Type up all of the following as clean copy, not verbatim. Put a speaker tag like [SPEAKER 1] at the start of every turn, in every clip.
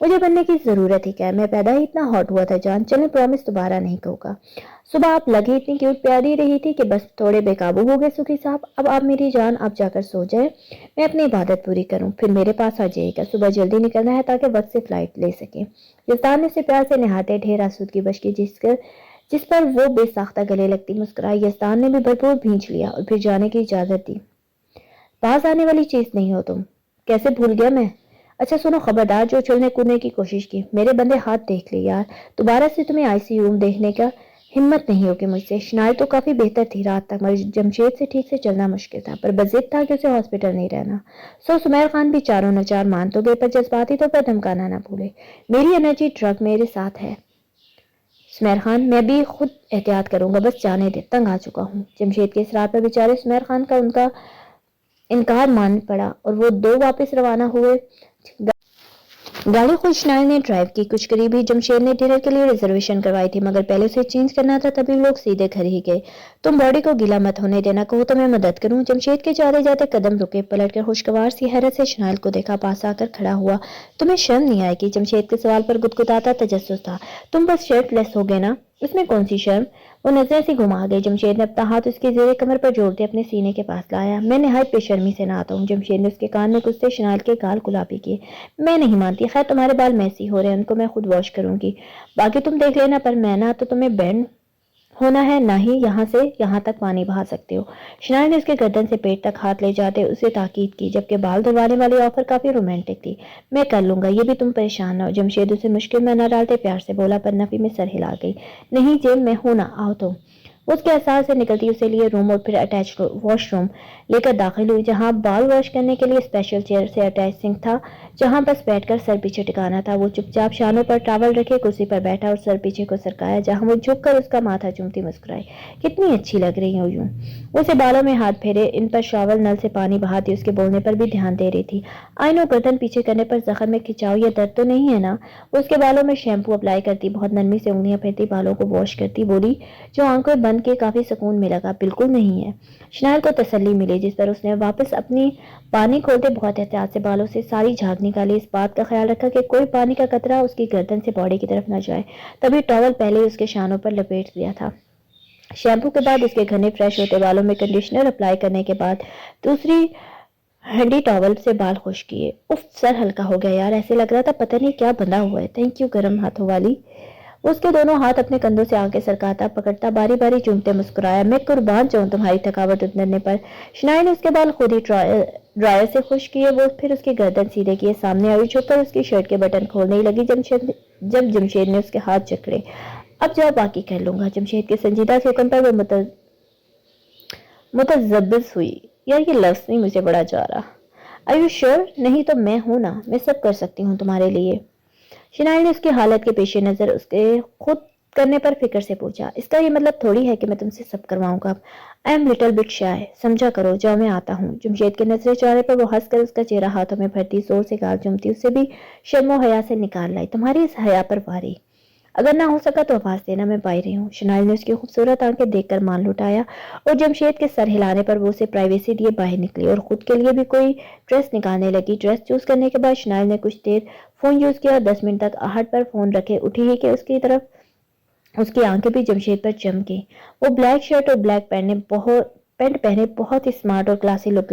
[SPEAKER 1] مجھے بننے کی ضرورت ہی کیا ہے، میں پیدا ہی اتنا ہاٹ ہوا تھا جان، چلیں پرامس دوبارہ نہیں ہوگا۔ صبح آپ لگی اتنی کیوٹ پیاری رہی تھی کہ بس تھوڑے بے قابو ہو گئے سکھی صاحب۔ اب آپ میری جان آپ جا کر سو جائے، میں اپنی عبادت پوری کروں، پھر میرے پاس آ جائے گا، صبح جلدی نکلنا ہے تاکہ وقت سے فلائٹ لے سکیں۔ یزدان نے اسے پیار سے نہاتے ڈھیر آسودگی بخشی جس پر وہ بے ساختہ گلے لگتی مسکرائی۔ یزدان نے بھی بھرپور بھینچ لیا اور پھر جانے کی اجازت دی۔ پاس آنے والی چیز نہیں ہو تم، کیسے بھول گیا میں۔ اچھا سنو، خبردار جو چلنے کودنے کی کوشش کی، میرے بندے ہاتھ دیکھ لے یار، دوبارہ سے تمہیں آئی سی یو میں دیکھنے کا ہمت نہیں ہوگی مجھ سے۔ شنائی تو کافی بہتر تھی رات تک، مگر جمشید سے ٹھیک سے چلنا مشکل تھا، پر بضد تھا کہ اسے ہاسپٹل نہیں رہنا۔ سمیر خان بھی چاروں ناچار مان تو گئے، پر جذباتی طور پر دھمکانا نہ بھولے۔ میری انرجی ڈرگ میرے ساتھ ہے سمیر خان، میں بھی خود احتیاط کروں گا، بس جانے دے، تنگ آ چکا ہوں۔ جمشید کے اصرار پر بیچارے سمیر خان کا ان کا انکار مان پڑا اور وہ دو واپس روانہ ہوئے۔ گاڑی خود شنائی نے ڈرائیو کی، کچھ قریب ہی جمشید نے ڈنر کے لیے ریزرویشن کروائی تھی، مگر پہلے اسے چینج کرنا تھا، تبھی لوگ سیدھے گھر ہی گئے۔ تم باڈی کو گیلا مت ہونے دینا، کہو تو میں مدد کروں۔ جمشید کے جاتے جاتے قدم رکے، پلٹ کر خوشگوار سی حیرت سے شنائل کو دیکھا، پاس آ کر کھڑا ہوا۔ تمہیں شرم نہیں آئے گی؟ جمشید کے سوال پر گدگداتا تجسس تھا۔ تم بس شرٹ لیس ہو گئے نا، اس میں کون سی شرم؟ وہ نظریں سی گھما گئی۔ جمشید نے اپنا ہاتھ اس کی زیر کمر پر جوڑتے اپنے سینے کے پاس لایا۔ میں نہایت بے شرمی سے نہاتا ہوں۔ جمشید نے اس کے کان میں غصے شنائل کے گال گلابی کیے۔ میں نہیں مانتی، خیر تمہارے بال میسی ہو رہے ہیں، ان کو میں خود واش کروں گی، باقی تم دیکھ لینا، پر میں نہ تو تمہیں بینڈ ہونا ہے نہ ہی یہاں سے یہاں تک پانی بہا سکتے ہو۔ شنائل نے اس کے گردن سے پیٹ تک ہاتھ لے جاتے اسے تاکید کی، جبکہ بال دھلوانے والی آفر کافی رومانٹک تھی۔ میں کر لوں گا، یہ بھی تم پریشان نہ ہو۔ جمشید اسے مشکل میں نہ ڈالتے پیار سے بولا، پر نفی میں سر ہلا گئی۔ نہیں جیم، میں ہوں نا، آؤ تم۔ اس کے احساس سے نکلتی اسے لیے روم اور پھر اٹیچ واش روم لے کر داخل ہوئی، جہاں بال واش کرنے کے لیے اسپیشل چیئر سے اٹیچ سنک تھا، جہاں بس بیٹھ کر سر پیچھے ٹکانا تھا۔ وہ چپ چاپ شانوں پر ٹاول رکھے کرسی پر بیٹھا اور سر پیچھے کو سرکایا، جہاں وہ جھک کر اس کا ماتھا چومتی مسکرائی۔ کتنی اچھی لگ رہی ہو یوں۔ اسے بالوں میں ہاتھ پھیرے، ان پر شاول نل سے پانی بہاتی اس کے بولنے پر بھی دھیان دے رہی تھی۔ آئی نو، گردن پیچھے کرنے پر زخم میں کھچاؤ یا درد تو نہیں ہے نا؟ وہ اس کے بالوں میں شیمپو اپلائی کرتی، بہت نرمی سے انگلیاں پھیرتی بالوں کو واش کرتی بولی، جو آنکھیں بند کے کافی سکون میں لگا، بالکل نہیں ہے۔ شنائل کو تسلی ملی، جس پر اس نے واپس اپنی پانی کھولتے بہت احتیاط سے بالوں سے ساری جھاگ نکالی، اس بات کا خیال رکھا کہ کوئی پانی کا قطرہ اس کی گردن سے باڈی کی طرف نہ جائے، تبھی ٹاول پہلے اس کے شانوں پر لپیٹ دیا تھا۔ شیمپو کے بعد اس کے گھنے فریش ہوتے بالوں میں کنڈیشنر اپلائی کرنے کے بعد دوسری ہینڈی ٹاول سے بال خشک کیے۔ اف، سر ہلکا ہو گیا یار، ایسے لگ رہا تھا پتہ نہیں کیا بندھا ہوا ہے۔ تھینک یو گرم ہاتھوں والی۔ اس کے دونوں ہاتھ اپنے کندھوں سے آنکھیں سرکاتا پکڑتا باری باری چومتے مسکرایا، میں قربان جاؤں تمہاری تھکاوٹ اترنے پر۔ شنائی نے اس کے بال خود ہی ڈرائر سے خشک کیے، وہ پھر اس کی گردن سیدھے کیے، سامنے آئی جھک کر اس کی شرٹ کے بٹن کھولنے ہی لگی جب جمشید نے اس کے ہاتھ جکڑے۔ اب جاؤ، باقی کر لوں گا۔ جمشید کے سنجیدہ سے حکم پر وہ متذبذب ہوئی۔ یار یہ لفظ نہیں مجھے بڑا جا رہا۔ Are you sure؟ نہیں تو میں ہوں نا، میں سب کر سکتی ہوں تمہارے لیے۔ شنائی نے اس کی حالت کے پیش نظر اس کے خود کرنے پر فکر سے پوچھا، اس کا یہ مطلب تھوڑی ہے کہ میں تم سے سب کرواؤں گا۔ I am little bit shy، سمجھا کرو، جاؤ میں آتا ہوں۔ جمشید کے نظریں چہرے پر وہ ہنس کر اس کا چہرہ ہاتھوں میں بھرتی زور سے گال چومتی اسے بھی شرم و حیا سے نکال لائی۔ تمہاری اس حیا پر واری، اگر نہ ہو سکا تو آواز دینا، میں بائی رہی ہوں۔ شنائل نے اس کی خوبصورت آنکھیں دیکھ کر مان لٹایا اور جمشید کے سر ہلانے پر وہ اسے پرائیویسی دیے باہر نکلی اور خود کے لیے بھی کوئی ڈریس نکالنے لگی۔ ڈریس چوز کرنے کے بعد شنائل نے کچھ دیر فون یوز کیا اور 10 منٹ تک آہٹ پر فون رکھے اٹھی ہی کہ اس کی طرف اس کی آنکھیں بھی جمشید پر چمکی۔ وہ بلیک شرٹ اور بلیک پینٹ پہنے بہت ہی سمارٹ اور کلاسی لک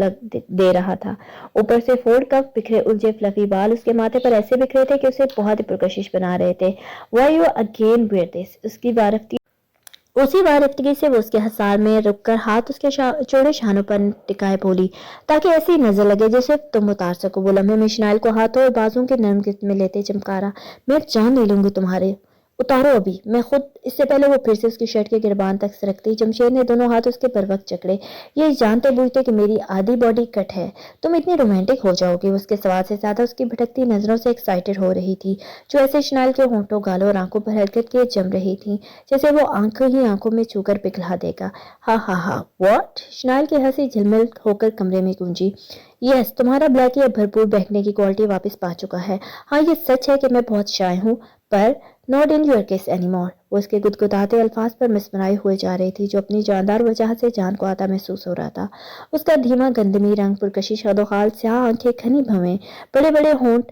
[SPEAKER 1] دے رہا تھا، اوپر سے فورڈ کف، بکھرے الجھے فلفی بال اس کے ماتھے پر ایسے بکھرے تھے کہ اسے بہت ہی پرکشش بنا رہے تھے۔ Why you again wear this؟ اسی وارفتگی سے وہ اس کے حصار میں رک کر ہاتھ اس کے چوڑے شانوں پر ٹکائے بولی، تاکہ ایسی نظر لگے جیسے تم اتار سکو۔ وہ لمحے میں شنائل کو ہاتھوں اور بازوں کے نرم گرفت میں لیتے چمکارا، میں جان لے لوں گی تمہارے، اتارو ابھی، میں خود۔ اس سے پہلے وہ پھر سے اس کی شرٹ کے گربان تک سرکتی، جمشید نے دونوں ہاتھ اس کے پر وقت جکڑے، یہ جانتے بوجھتے کہ میری آدھی باڈی کٹ ہے، تم اتنی رومانٹک ہو جاؤ گی۔ اس کے سوال سے زیادہ اس کی بھٹکتی نظروں سے ایکسائٹڈ ہو رہی تھی، جو ایسے شنائل کے ہونٹوں، گالوں اور آنکھوں پر حرکت کیے جم رہی تھی جیسے وہ آنکھوں ہی آنکھوں میں چھو کر پگھلا دے گا۔ ہا ہا ہا، واٹ؟ شنائل کی ہنسی جھلمل ہو کر کمرے میں گونجی۔ یس، تمہارا بلیکی اب بھرپور بہکنے کی کوالٹی واپس پا چکا ہے۔ ہاں یہ سچ ہے کہ میں بہت شائع ہوں، پر not in your case anymore۔ وہ اس کے گدگداتے الفاظ پر مسمرائی ہوئے جا رہی تھی، جو اپنی جاندار وجہ سے جان کو آتا محسوس ہو رہا تھا۔ اس کا دھیما گندمی رنگ، پرکشش خد و خال، سیاہ آنکھیں، گھنی بھویں، بڑے بڑے ہونٹ،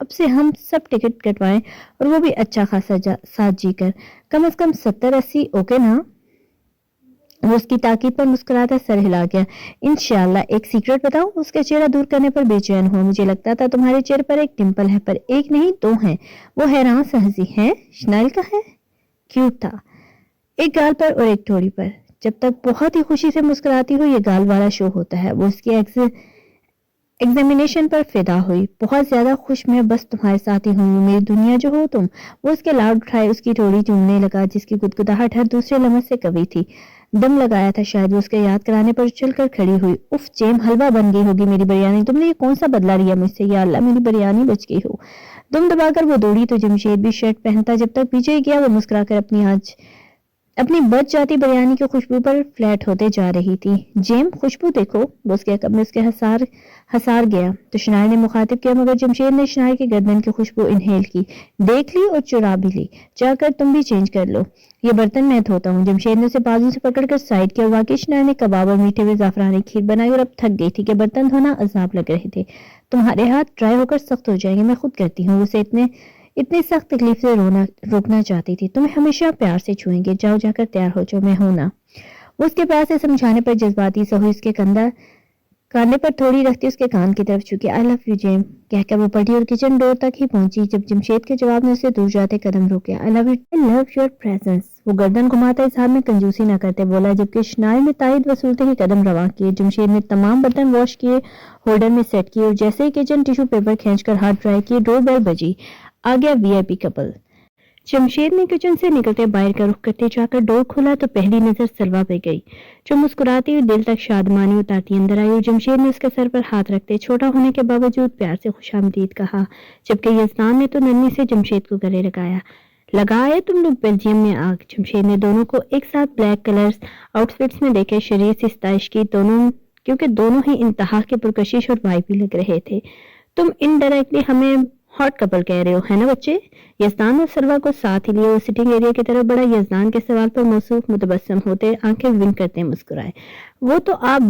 [SPEAKER 1] اب سے ہم سب ٹکٹ کٹوائیں اور وہ بھی اچھا خاصا ساتھ جی کر، کم از کم 70-80، اوکے نا؟ وہ اس کی تاکید پر مسکراتا سر ہلا گیا۔ انشاءاللہ۔ ایک سیکرٹ بتاؤں؟ اس کا چہرہ دور کرنے پر بے چین ہوا۔ مجھے لگتا تھا تمہارے چہرے پر ایک ڈمپل ہے، پر ایک نہیں 2 ہیں۔ وہ حیران سا ہنسی۔ ہے؟ شنائل کا ہے؟ کیوٹ تھا، ایک گال پر اور ایک ٹھوڑی پر۔ جب تک بہت ہی خوشی سے مسکراتی ہو یہ گال والا شو ہوتا ہے۔ وہ اس کی ایگزامینیشن پر فدا ہوئی۔ بہت زیادہ خوش میں بس تمہارے ساتھ ہی ہوں، میری دنیا جو ہو تم۔ وہ اس کے لاڈ اٹھائے اس کی ٹھوڑی چومنے لگا جس کی گدگداہٹ ہر دوسرے لمحے سے قوی تھی۔ دم لگایا تھا شاید وہ اس کے یاد کرانے پر اچھل کر کھڑی ہوئی۔ اف جیم، حلوہ بن گئی ہوگی میری بریانی۔ تم نے یہ کون سا بدلہ لیا مجھ سے؟ یا اللہ میری بریانی بچ گئی ہو۔ دم دبا کر وہ دوڑی تو جمشید بھی شرٹ پہنتا جب تک پیچھے گیا وہ مسکرا کر اپنی بچ جاتی بریانی کی خوشبو پر فلیٹ ہوتے جا رہی تھی۔ جیم خوشبو دیکھو۔ وہ اس کے قب میں اس کے حسار گیا تو شنائل نے مخاطب کیا، مگر جمشید نے شنائل کی گردن کی خوشبو انہیل کی، دیکھ لی اور چرا بھی لی۔ چاہ کر تم بھی چینج کر لو، یہ برتن میں دھوتا ہوں۔ جمشید نے اسے بازو سے پکڑ کر سائڈ کیا۔ واقعی شنائل نے کباب اور میٹھے ہوئے زعفرانی کھیر بنائی اور اب تھک گئی تھی کہ برتن دھونا عذاب لگ رہے تھے۔ تمہارے ہاتھ ڈرائی ہو کر سخت ہو جائیں گے، میں خود کرتی ہوں۔ اسے اتنی سخت تکلیف سے روکنا چاہتی تھی۔ تمہیں ہمیشہ پیار سے چھوئیں گے، جاؤ جا کر تیار ہو جاؤ، میں ہوں نا۔ وہ اس کے پیار سے سمجھانے پر جذباتی سا ہوئی، اس کے کاندھے پر تھوڑی رکھتی اس کے کان کی طرف جھکی۔ آئی لو یو جیم کہہ کر وہ پلٹی اور کچن ڈور تک ہی پہنچی جب جمشید کے جواب نے اسے دور جاتے قدم روکے۔ آئی لو یور پریزنس۔ وہ گردن گھماتا اظہار میں کنجوسی نہ کرتے بولا جبکہ شنائل نے تائید وصولتے ہی قدم رواں کیے۔ جمشید نے تمام برتن واش کیے، ہولڈر میں سیٹ کیے اور جیسے ہی کچن ٹیشو پیپر کھینچ کر ہاتھ ڈرائی کیے ڈور بیل بجی۔ آ گیا وی آئی پی کپل۔ جمشید نے کچن سے نکلتے باہر کا رخ کرتے جا کر ڈور کھولا تو پہلی نظر سلوہ پہ گئی جو مسکراتی ہوئی دل تک شادمانی اتارتی اندر آئی اور جمشید نے اس کے سر پر ہاتھ رکھتے چھوٹا ہونے کے باوجود پیار سے خوش آمدید کہا، جبکہ یزدان نے تو نرمی سے جمشید کو گلے لگائے تم لوگ بیلجیم میں آگ۔ جمشید نے دونوں کو ایک ساتھ بلیک کلرز آؤٹ فٹس میں دیکھے شریر سے ستائش کی، کیونکہ دونوں ہی انتہا کے پرکشش اور وائبی لگ رہے تھے۔ تم انڈائریکٹلی ہمیں ہاٹ کپل کہہ رہے ہو ہے نا بچے؟ یزدان اور سلوہ کو ساتھ ہی لیے وہ سٹنگ ایریا کی طرف بڑھا۔ یزدان کے سوال پر موصوف متبسم ہوتے آنکھیں ونک کرتے مسکرائے۔ وہ تو آپ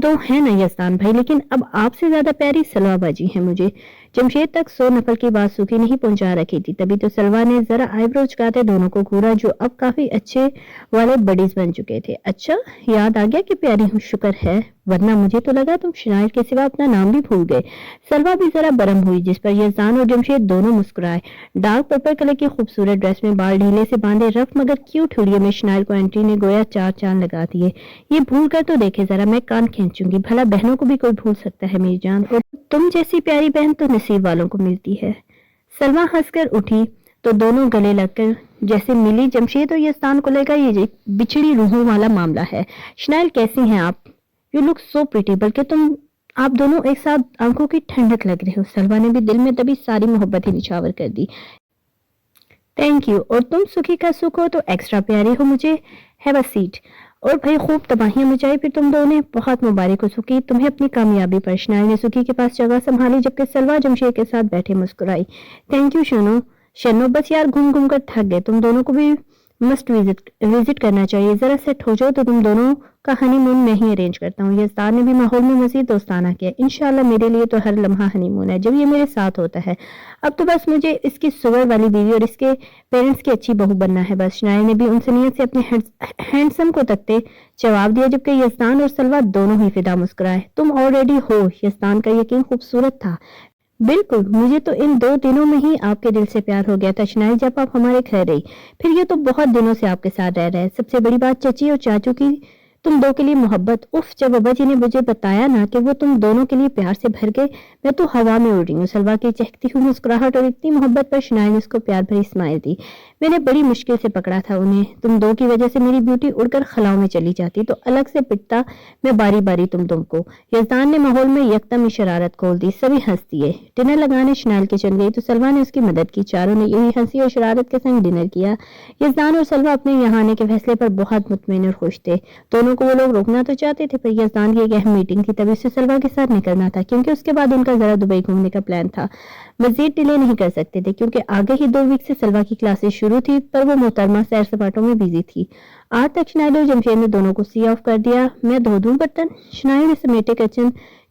[SPEAKER 1] دو ہیں نا یزدان بھائی، لیکن اب آپ سے زیادہ پیاری سلوہ باجی ہیں مجھے۔ جمشید تک 100 نفر کی بات سوکھی نہیں پہنچا رکھی تھی، تبھی تو سلوہ نے ذرا آئی برو چکاتے دونوں کو گھورا جو اب کافی اچھے والے بڈیز بن چکے تھے۔ اچھا یاد آ گیا کہ پیاری ہوں، شکر ہے، ورنہ مجھے تو لگا تم شنائل کے سوا اپنا نام بھی بھول گئے۔ سلوہ بھی ذرا برم ہوئی جس پر یزدان اور جمشید دونوں مسکرائے۔ ڈارک پرپل کلر کی خوبصورت ڈریس میں بال ڈھیلے سے باندھے رف مگر کیوٹ ہڑیے میں شنائل کو انٹری نے گویا 4 چاند لگا دیے۔ یہ بھول کر تو دیکھے ذرا، میں کان کھینچوں گی، بھلا بہنوں کو بھی کوئی بھول سکتا ہے میری جان، اور تم جیسی پیاری بہن تو نصیب والوں کو ملتی ہے۔ سلوہ ہنس کر اٹھی تو دونوں گلے لگ کر جیسے ملی۔ جمشید اور یزدان کو لگا یہ بچڑی روحوں والا معاملہ ہے۔ شنائل کیسی ہیں آپ؟ یو لک سو پریٹی، بلکہ آپ دونوں ایک ساتھ آنکھوں کی ٹھنڈک لگ رہے ہو۔ سلوہ نے بھی دل میں تبھی ساری محبت ہی نچھاور کر دی۔ تھینک یو، اور تم سکھی کا سکھ ہو تو ایکسٹرا پیاری ہو مجھے۔ Have a seat. اور بھائی خوب تباہیاں مچائی پھر تم دونوں نے، بہت مبارک ہو سکھی تمہیں اپنی کامیابی پر۔ شنائل نے سکھی کے پاس جگہ سنبھالی جبکہ سلوہ جمشید کے ساتھ بیٹھے مسکرائی۔ تھینک یو شنو، بس یار گھوم کر تھک گئے، تم دونوں کو بھی مسٹ وزٹ کرنا چاہیے، ذرا سیٹ ہو جاؤ تو تم دونوں کا ہنی مون میں ہی ارینج کرتا ہوں۔ یزدان نے بھی ماحول میں مزید دوستانہ کیا۔ انشاءاللہ میرے لیے تو ہر لمحہ ہنی مون ہے جب یہ میرے ساتھ ہوتا ہے، اب تو بس مجھے اس کی سور والی بیوی اور اس کے پیرنٹس کی اچھی بہو بننا ہے بس۔ شنائل نے بھی انسانیت سے اپنے ہینڈسم کو تکتے جواب دیا جبکہ یزدان اور سلوہ دونوں ہی فدا مسکرائے۔ تم آلریڈی ہو، یزدان کا یقین خوبصورت تھا۔ بالکل، مجھے تو ان 2 دنوں میں ہی آپ کے دل سے پیار ہو گیا تھا شنائل جب آپ ہمارے گھر رہی، پھر یہ تو بہت دنوں سے آپ کے ساتھ رہ رہے۔ سب سے بڑی بات چچی اور چاچو کی تم 2 کے لیے محبت، اف جب ابا جی نے مجھے بتایا نا کہ وہ تم دونوں کے لیے پیار سے بھر گئے، میں تو ہوا میں اڑ رہی ہوں۔ سلوہ کی چہکتی ہوئی مسکراہٹ اور اتنی محبت پر شنائل نے اس کو پیار بھری اسمائل دی۔ میں نے بڑی مشکل سے پکڑا تھا انہیں، تم 2 کی وجہ سے میری بیوٹی اڑ کر خلاؤں میں چلی جاتی تو الگ سے پٹتا میں باری باری تم کو۔ یزدان نے ماحول میں یکدم ہی شرارت کھول دی، سبھی ہنس دیے۔ ڈنر لگانے شنائل کچن گئی تو سلوہ نے اس کی مدد کی، چاروں نے یہی ہنسی اور شرارت کے سنگ ڈنر کیا۔ یزدان اور سلوہ اپنے یہاں آنے کے فیصلے پر بہت مطمئن اور خوش تھے، دونوں دونوں کو وہ لوگ روکنا تو چاہتے تھے، پر یزدان کی ایک اہم میٹنگ تھی، تبھی اسے سلوا کے ساتھ نکلنا تھا، کیونکہ اس کے بعد ان کا ذرا دبئی گھومنے کا پلان تھا۔ مزید ڈیلے نہیں کر سکتے تھے کیونکہ آگے ہی 2 ویک سے سلوا کی کلاسز شروع تھی، پر وہ محترمہ سیر سپاٹوں میں بیزی تھی۔ آج تک شنائل اور جمشید نے دونوں کو سی آف کر دیا۔ میں دھو دوں برتن؟ شنائل نے سمیٹے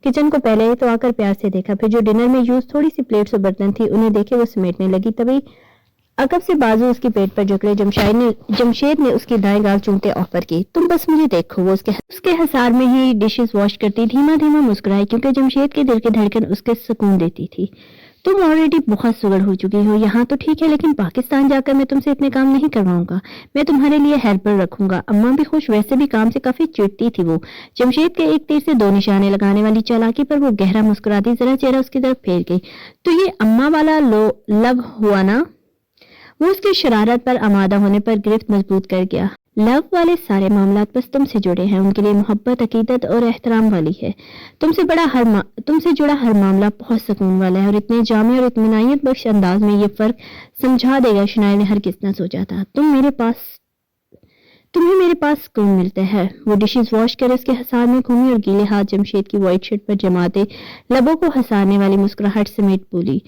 [SPEAKER 1] کچن کو پہلے ہی تو آ کر پیار سے دیکھا، پھر جو ڈنر میں یوز تھوڑی سی پلیٹس اور برتن تھی انہیں دیکھے وہ سمیٹنے لگی، تبھی عقب سے بازو اس کی پیٹ پر جکڑے جمشید نے اس کی دائیں گال چومتے آفر کی، تم بس مجھے دیکھو۔ وہ اس کے حصار میں ہی ڈشز واش کرتی دھیما دھیما مسکرائی، کیونکہ جمشید کے دل کی دھڑکن اس کے سکون دیتی تھی۔ تم آلریڈی بہت سگڑ ہو چکی ہو، یہاں تو ٹھیک ہے، لیکن پاکستان جا کر میں تم سے اتنے کام نہیں کرواؤں گا، میں تمہارے لیے ہیلپر رکھوں گا۔ اماں بھی خوش، ویسے بھی کام سے کافی چڑتی تھی وہ۔ جمشید کے ایک تیر سے 2 نشانے لگانے والی چالاکی پر وہ گہرا مسکراتی ذرا چہرہ اس کی طرف پھیر گئی۔ تو یہ اماں والا لو ہوا نا؟ وہ اس کی شرارت پر آمادہ ہونے پر گرفت مضبوط کر گیا۔ لو والے سارے معاملات بس تم سے جڑے ہیں، ان کے لیے محبت، عقیدت اور احترام والی ہے۔ تم سے جڑا ہر معاملہ بہت سکون والا ہے، اور اتنے جامع اور اطمینانیت بخش انداز میں یہ فرق سمجھا دے گا شنائل نے ہرگز نہ سوچا تھا۔ تمہیں میرے پاس سکون ملتا ہے۔ وہ ڈشز واش کر اس کے حصار میں گھومی اور گیلے ہاتھ جمشید کی وائٹ شرٹ پر جماتے لبوں کو ہنسانے والی مسکراہٹ سمیٹ بولی،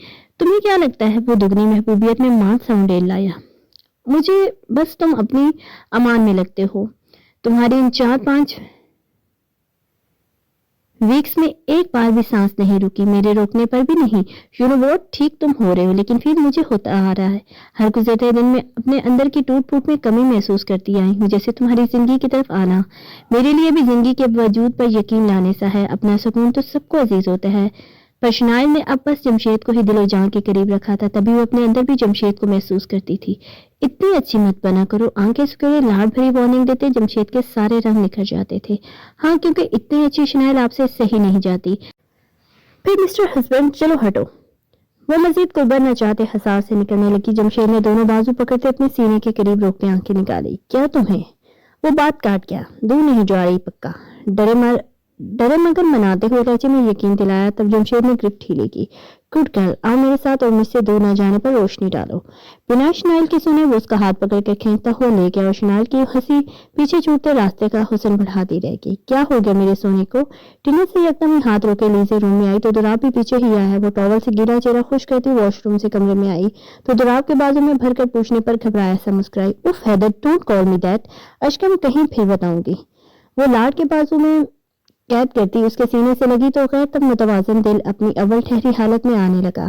[SPEAKER 1] تمہیں کیا لگتا ہے وہ دگنی محبوبیت میں مان ساؤنڈ لایا؟ مجھے بس تم اپنی امان میں لگتے ہو۔ تمہاری ان 4-5 ویکس میں ایک بار بھی سانس نہیں رکی، میرے روکنے پر بھی نہیں۔ یو نو واٹ، ٹھیک تم ہو رہے ہو، لیکن پھر مجھے ہوتا آ رہا ہے، ہر گزرتے دن میں اپنے اندر کی ٹوٹ پھوٹ میں کمی محسوس کرتی آئی ہوں، جیسے تمہاری زندگی کی طرف آنا میرے لیے بھی زندگی کے وجود پر یقین لانے سا ہے۔ اپنا سکون تو سب کو عزیز ہوتا ہے، پر شنائل نے اب بس جمشید کو ہی دل و جان کے قریب رکھا تھا، تبھی وہ اپنے اندر بھی جمشید کو محسوس کرتی تھی۔ اتنی اچھی مت بنا کرو، آنکھیں سکڑے لاڈ بھری وارننگ دیتے جمشید کے سارے رنگ نکھر جاتے تھے۔ ہاں، کیونکہ اتنی اچھی شنائل آپ سے صحیح نہیں جاتی۔ پھر مسٹر ہسبینڈ چلو ہٹو۔ وہ مزید کوبر نہ چاہتے حساس سے نکلنے لگی۔ جمشید نے دونوں بازو پکڑتے اپنے سینے کے قریب روکتے آنکھیں نکالی۔ کیا تمہیں؟ وہ بات کاٹ گیا، دور نہیں جا رہی پکا، ڈرے مگر مناتے ہوئے لہجے میں یقین دلایا، تب جمشید نے گرفت ڈھیلی کی۔ گڈ گرل، آؤ میرے ساتھ اور مجھ سے دور نہ جانے پر روشنی ڈالو۔ بنا شنائل کے سنے وہ اس کا ہاتھ پکڑ کر کھینچتا ہوا لے گیا، اور شنائل کی ہنسی پیچھے چھوٹتے راستے کا حسن بڑھاتی رہ گئی۔ کیا ہو گیا میرے سونے کو؟ ڈنر سے یکدم ہی ہاتھ روکے لیزے روم میں آئی تو دوراب بھی پیچھے ہی آیا ہے۔ وہ ٹاول سے گیلا چہرہ خشک کرتی واش روم سے کمرے میں آئی تو دوراب کے بازو میں بھر کر پوچھنے پر گھبرایا سا مسکرائی، اف Haider, don't call me that, اشکم کہیں پھر بتاؤں گی۔ وہ لاڈ کے بازو میں قید کرتی اس کے سینے سے لگی تو غیر تک متوازن دل اپنی اول ٹھہری حالت میں آنے لگا۔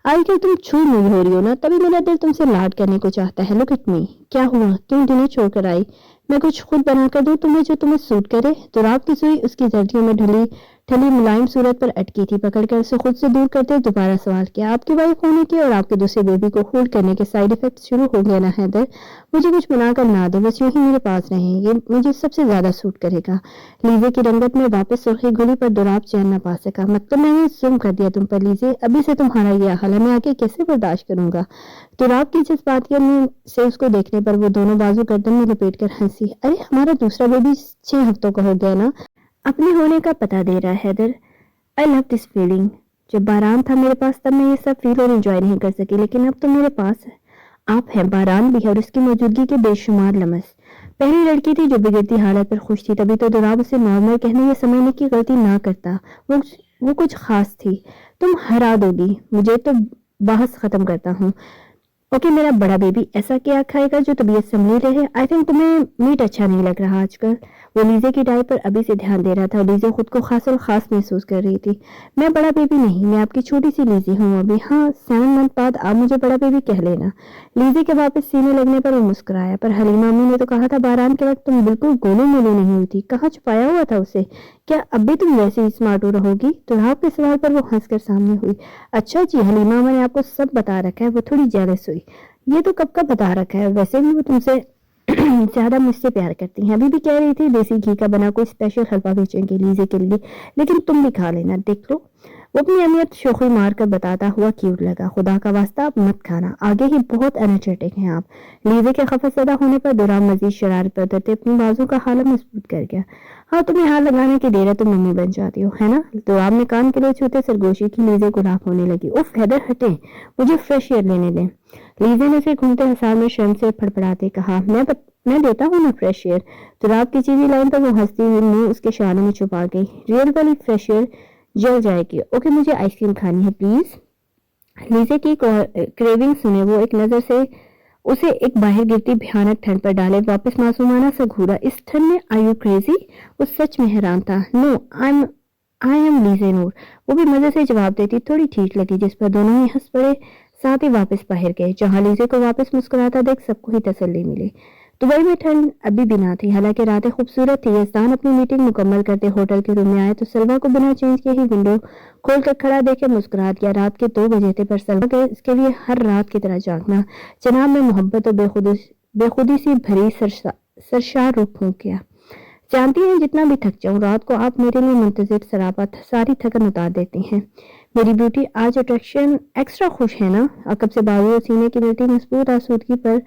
[SPEAKER 1] آج کل تم چھو موئی ہو رہی ہو نا، تبھی میرا دل تم سے لاڈ کرنے کو چاہتا ہے۔ لک اٹ می، کیا ہوا؟ تم دنیں چھوڑ کر آئی، میں کچھ خود بنا کر دوں تمہیں جو تمہیں سوٹ کرے؟ دوراب کی سوئی اس کی زردیوں میں ڈھلی ملائم صورت پر اٹکی تھی، پکڑ کر اسے خود سے دور کرتے دوبارہ سوال کیا، آپ کی وائف ہونے کے اور آپ کے دوسرے بیبی کو ہولڈ کرنے کے سائیڈ افیکٹس شروع ہو گئے نا حیدر؟ مجھے کچھ بنا کر نہ دے، بس یوں ہی میرے پاس رہیں، یہ مجھے سب سے زیادہ سوٹ کرے گا۔ لیزے کی رنگت میں واپس سرخی گھلی پر دوراب چین نہ پا سکا۔ مطلب میں نے ظلم کر دیا تم پر لیزے، ابھی سے تمہارا یہ حال ہے، میں آگے کیسے برداشت کروں گا؟ دوراب کی جذباتیت سے اس کو دیکھنے پر وہ دونوں بازو گردن میں لپیٹ کر ہنسی، ارے ہمارا دوسرا بیبی 6 ہفتوں کا ہو گیا نا، اپنے ہونے کا پتہ دے رہا ہے Haider. I love this feeling۔ جب باران تھا میرے پاس تب میں یہ سب فیل اور انجوائے نہیں کر سکی، لیکن اب تو میرے پاس آپ ہیں، باران بھی ہے اور اس کی موجودگی کے بے شمار لمس۔ پہلی لڑکی تھی جو بگڑتی حالت پر خوش تھی، تبھی تو دوراب اسے نارمل کہنے یا سمجھنے کی غلطی نہ کرتا، وہ کچھ خاص تھی۔ تم ہرا دو گی مجھے تو بحث ختم کرتا ہوں۔ اوکے، میرا بڑا بیبی ایسا کیا کھائے گا جو طبیعت سنبھلی رہے؟ آئی تھنک تمہیں میٹ اچھا نہیں لگ رہا آج کل۔ وہ لیزے کی ڈائی پر ابھی سے دھیان دے رہا تھا اور لیزے خود کو خاص الخاص محسوس کر رہی تھی۔ میں بڑا بیبی نہیں، میں آپ کی چھوٹی سی لیزی ہوں ابھی۔ ہاں، 7 منتھ بعد آپ مجھے بڑا بیبی کہہ لینا۔ لیزے کے واپس سینے لگنے پر وہ مسکرایا، پر حلیمہ امی نے تو کہا تھا باران کے وقت تم بالکل گولو مولو نہیں ہوئی تھی، کہاں چھپایا ہوا تھا اسے؟ کیا اب بھی تم ویسے ہی اسمارٹو رہو گی؟ دوراب کے سوال پر وہ ہنس کر سامنے ہوئی۔ اچھا جی، حلیمہ اما نے آپ کو سب بتا رکھا ہے۔ وہ تھوڑی جیلس ہوئی۔ یہ تو کب کا بتا رکھا ہے، ویسے بھی وہ تم سے زیادہ مجھ سے پیار کرتی ہیں۔ ابھی بھی کہہ رہی تھی دیسی گھی کا بنا کوئی اسپیشل حلوہ بھیجیں گے لیزے کے لیے، لیکن تم بھی کھا لینا، دیکھ لو۔ وہ اپنی اہمیت شوخی مار کر بتاتا ہوا کیوٹ لگا، خدا کا واسطہ آپ مت کھانا، آگے ہی بہت انرجیٹک ہیں آپ۔ لیزے کے خفت زدہ ہونے پر دوراب مزید شرارت پر اترتے اپنی بازو کا حالت مضبوط کر گیا۔ ہاں، تمہیں ہاتھ لگانے کی دیر ہے، تم ممی بن جاتی ہو، ہے نا؟ دوراب نے کان کے لیے چھوتے سرگوشی کی۔ لیزے گلاف ہونے لگی۔ اف حیدر ہٹیں، مجھے فریش ایئر لینے دیں۔ لیزے نے اسے گھومتے حساب میں شرم سے پھڑپڑاتے کہا، میں دیتا ہوں نا فریش ایئر۔ جناب کی چیزی لائن پر وہ ہنستی ہوئی منہ اس کے شانوں میں چھپا گئی۔ ریئل والی فریش ایئر جل جائے گی۔ اوکے مجھے آئس کریم کھانی ہے پلیز۔ لیزے کی کریونگ سنے وہ ایک نظر سے اسے ایک باہر گرتی بھیانک ٹھنڈ پر ڈالے واپس معصومانہ سا گھورا۔ اس ٹھنڈ میں آر یو کریزی؟ وہ سچ میں حیران تھا۔ نو آئی ایم لیزے نور، وہ بھی مزے سے جواب دیتی۔ تھوڑی ٹھیک لگی، جس پر دونوں ہی ہنس پڑے، ساتھ ہی واپس باہر گئے جہاں لیزے کو واپس مسکراتا دیکھ سب کو ہی تسلی ملی۔ دبئی میں ٹھنڈ ابھی بھی نہ تھی، حالانکہ راتیں خوبصورت تھی۔ یزدان اپنی میٹنگ مکمل کرتے ہوٹل کے روم میں آئے تو سلوا کو بنا چینج کے ہی ونڈو کھول کر کھڑا دیکھ کے مسکرا دیا۔ رات کے 2 بجے تھے پر سلوا کے اس کے لیے ہر رات کی طرح جاگنا جناب میں محبت اور بے خودی سی بھری سرشار روح پھونک گیا۔ جانتی ہیں جتنا بھی تھک جاؤں رات کو آپ میرے لیے منتظر سراپا ساری تھکن اتار دیتی ہیں۔ میری بیوٹی آج اٹریکشن ایکسٹرا خوش ہے نا؟ عقب سے بازو اور سینے کی ملتی مضبوط آسودگی پر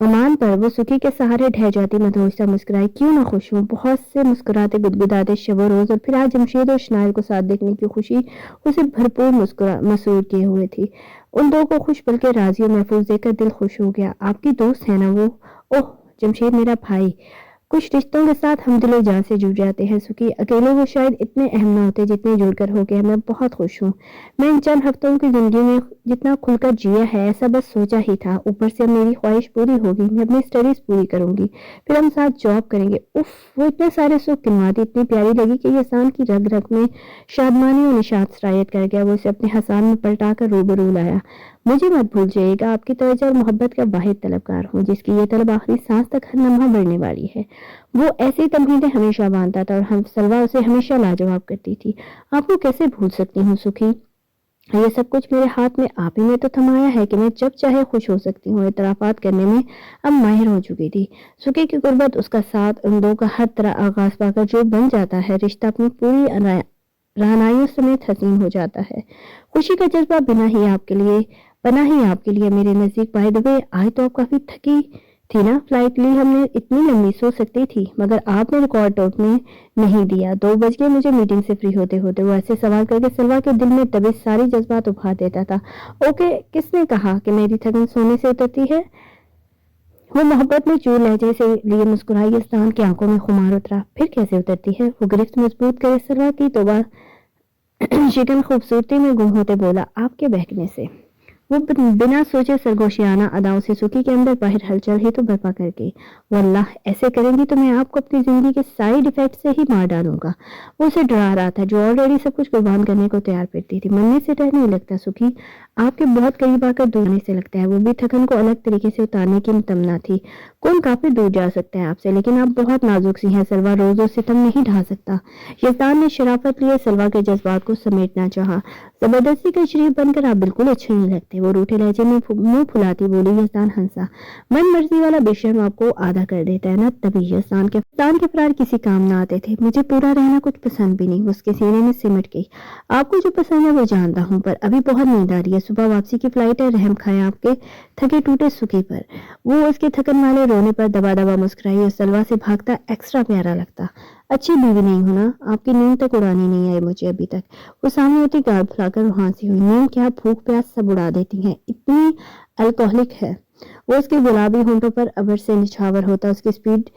[SPEAKER 1] امان پر وہ سکی کے سہارے ڈھہ جاتی مدہوش سا مسکرائی۔ کیوں نہ خوش ہوں؟ بہت سے مسکراتے گدگداتے شب و روز، اور پھر آج جمشید اور شنائل کو ساتھ دیکھنے کی خوشی اسے بھرپور مسرور کیے ہوئے تھی۔ ان دو کو خوش بلکہ راضی اور محفوظ دیکھ کر دل خوش ہو گیا۔ آپ کی دوست ہے نا وہ؟ اوہ جمشید میرا بھائی، کچھ رشتوں کے ساتھ ہم دل و جان سے جڑ جاتے ہیں سکی، اکیلے وہ شاید اتنے اہم نہ ہوتے جتنے جڑ کر ہو گئے۔ میں بہت خوش ہوں، میں ان چند ہفتوں کی زندگی میں جتنا کھل کر جیا ہے ایسا بس سوچا ہی تھا۔ اوپر سے اب میری خواہش پوری ہوگی، میں اپنی اسٹڈیز پوری کروں گی، پھر ہم ساتھ جاب کریں گے۔ اف وہ اتنے سارے سکھ گنواتی اتنی پیاری لگی کہ یزدان کی رگ رگ میں شادمانی اور نشاط سرایت کر گیا۔ وہ اسے اپنے حسان میں پلٹا کر روبرو لایا۔ مجھے مت بھول جائے گا، آپ کی توجہ اور محبت کا واحد طلبگار ہوں، جس کی یہ طلب آخری سانس تک ہر لمحہ بڑھنے والی ہے۔ وہ ایسی تمہیدیں ہمیشہ باندھتا تھا اور سلوا اسے ہمیشہ لاجواب کرتی تھی۔ آپ کو کیسے بھول سکتی ہوں سکھی؟ یہ سب کچھ میرے ہاتھ میں آپ ہی نے تو تھمایا ہے کہ میں جب چاہے خوش ہو سکتی ہوں۔ اعترافات کرنے میں اب ماہر ہو چکی تھی۔ سکی کی قربت، اس کا ساتھ، ان دو کا ہر طرح آغاز پا کر جو بن جاتا ہے رشتہ اپنی پوری رہنائیوں سمیت حسین ہو جاتا ہے۔ خوشی کا جذبہ بنا ہی آپ کے لیے میرے نزدیک۔ بائی دی وے آج تو آپ کافی تھکی تھی نا؟ فلائٹ لی ہم نے اتنی لمبی، سو سکتی تھی، مگر آپ نے ریکارڈ ٹوٹنے نہیں دیا۔ 2 بج گئے مجھے میٹنگ سے فری ہوتے ہوتے۔ وہ ایسے سوال کر کے سلوا کے دل میں دبے ساری جذبات ابھار دیتا تھا۔ اوکے کس نے کہا کہ میری تھکن سونے سے اترتی ہے؟ وہ محبت میں چور لہجے سے لیے مسکرائی۔ یزدان کی آنکھوں میں خمار اترا۔ پھر کیسے اترتی ہے؟ وہ گرفت مضبوط کرے سلوا کی توبہ شکن خوبصورتی میں گم ہوتے بولا، آپ کے بہکنے سے۔ وہ بنا سوچے سرگوشیانہ اداؤں سے سکی کے اندر باہر ہلچل ہی تو برپا کر گئی۔ واللہ ایسے کریں گی تو میں آپ کو اپنی زندگی کے ساری ڈیفیکٹ سے ہی مار ڈالوں گا۔ وہ اسے ڈرا رہا تھا جو آلریڈی سب کچھ قربان کرنے کو تیار پھرتی تھی۔ مرنے سے ڈر نہیں لگتا سکی، آپ کے بہت قریب آ کر دور ہونے سے لگتا ہے۔ وہ بھی تھکن کو الگ طریقے سے اتارنے کی تمنا تھی۔ کون کافی دور جا سکتا ہے آپ سے، لیکن آپ بہت نازک سی ہیں سلوا، روز و ستم نہیں ڈھا سکتا۔ یزدان نے شرافت لیے سلوا کے جذبات کو سمیٹنا چاہا۔ زبردستی کا شریف بن کر آپ بالکل اچھے نہیں لگتے، وہ روٹھے لہجے میں منہ پھلاتی بولی۔ یزدان ہنسا۔ من مرضی والا بے شرم آپ کو آدھا کر دیتا ہے نا، تبھی یزدان کے فرار کسی کام نہ آتے تھے۔ مجھے پورا رہنا کچھ پسند بھی نہیں، اس کے سینے میں سمٹ گئی۔ آپ کو جو پسند ہے وہ جانتا ہوں، پر ابھی بہت نیند آ رہی ہے، صبح واپسی کی فلائٹ ہے۔ رحم کھایا آپ کے تھکے ٹوٹے سکی پر۔ وہ اس کے تھکن والے رونے پر دبا دبا مسکرائی اور سلوا سے بھاگتا ایکسٹرا پیارا لگتا۔ اچھی بیوی نہیں ہونا، آپ کی نیند تک اڑانی نہیں آئی مجھے ابھی تک۔ وہ سامنے ہوتی گال پھلا کر وہاں سے ہوئی۔ نیند کیا، بھوک پیاس سب اڑا دیتی ہیں، اتنی الکوہلک ہے وہ۔ اس کے گلابی ہونٹوں پر ابر سے نچھاور ہوتا۔ اس کی سفید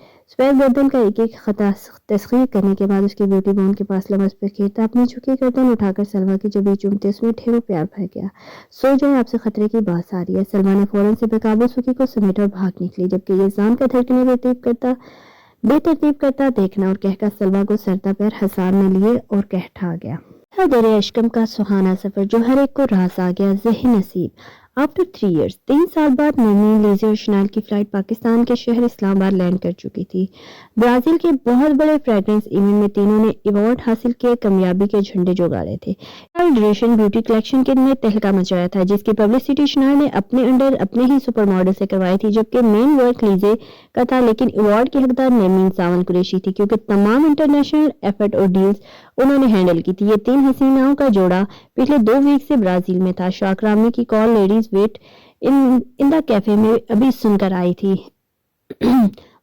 [SPEAKER 1] گردن کا ایک ایک خطا تسخیر کرنے کے بعد اس کی بیوٹی بون کے پاس لمس پر کھیرتا اپنی جھکی گردن اٹھا کر سلوا کی جبیں چومتے اس میں ڈھیروں پیار بھر گیا۔ سو جائے، آپ سے خطرے کی بات آ رہی ہے۔ سلوا نے فوراً سے بے قابو سکی کو سمیٹ اور بھاگ نکلی، جبکہ یزدان کا دھڑکنے بے ترتیب کرتا دیکھنا اور کہہ کر سلوا کو سرتا پیر حسان میں لیے اور کہہ ٹھا گیا۔ دریا اشکم کا سہانا سفر جو ہر ایک کو راز آ گیا، ذہن نصیب۔ آفٹر 3 years 3 سال بعد نرمین، لیزے اور شنائل کی فلائٹ پاکستان کے شہر اسلام آباد لینڈ کر چکی تھی۔ برازیل کے بہت بڑے فریگرنس ایونٹ میں تینوں نے ایوارڈ حاصل کیے، کامیابی کے جھنڈے جگاڑے تھے۔ ڈیوریشن بیوٹی کلیکشن کے نے تہلکہ مچایا تھا، جس کی پبلسٹی شنائل نے اپنے انڈر اپنے ہی سپر ماڈل سے کروائی تھی، جبکہ مین ورک لیزے کا تھا، لیکن ایوارڈ کی حقدار نرمین ساون قریشی تھی، کیونکہ تمام انٹرنیشنل ایفرٹ اور ڈیلز انہوں نے ہینڈل کی تھی۔ یہ 3 حسیناؤں کا جوڑا پچھلے 2 ویک سے برازیل میں تھا۔ شاک رامنی کی کال لیڈیز ویٹ ان دا کیفے میں ابھی سن کر آئی تھی۔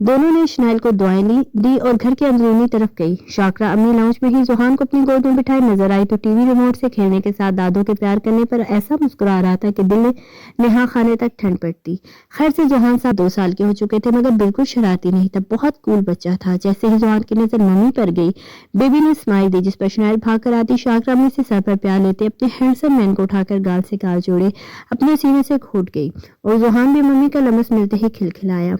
[SPEAKER 2] دونوں نے شنائل کو دعائیں دی اور گھر کے اندرونی طرف گئی. شاکرا امی لاؤنج میں ہی زوہان کو اپنی گود میں بٹھائے نظر آئی تو ٹی وی ریموٹ سے کھیلنے کے ساتھ دادوں کے پیار کرنے پر ایسا مسکرا رہا تھا کہ دل نہا خانے تک ٹھنڈ پڑتی. خیر سے زوہان صاحب 2 سال کے ہو چکے تھے مگر بالکل شرارتی نہیں تھا. بہت کول بچہ تھا. جیسے ہی زوہان کی نظر ممی پر گئی بیبی نے اسمائل دی جس پر شنائل بھاگ کر آتی. شاکرا امی سے سر پر پیار لیتے اپنے ہینڈسم مین کو اٹھا کر گال سے گال جوڑے اپنے سینے سے گھوٹ گئی اور زوہان بھی ممی کا لمس ملتے ہی کھلکھلایا.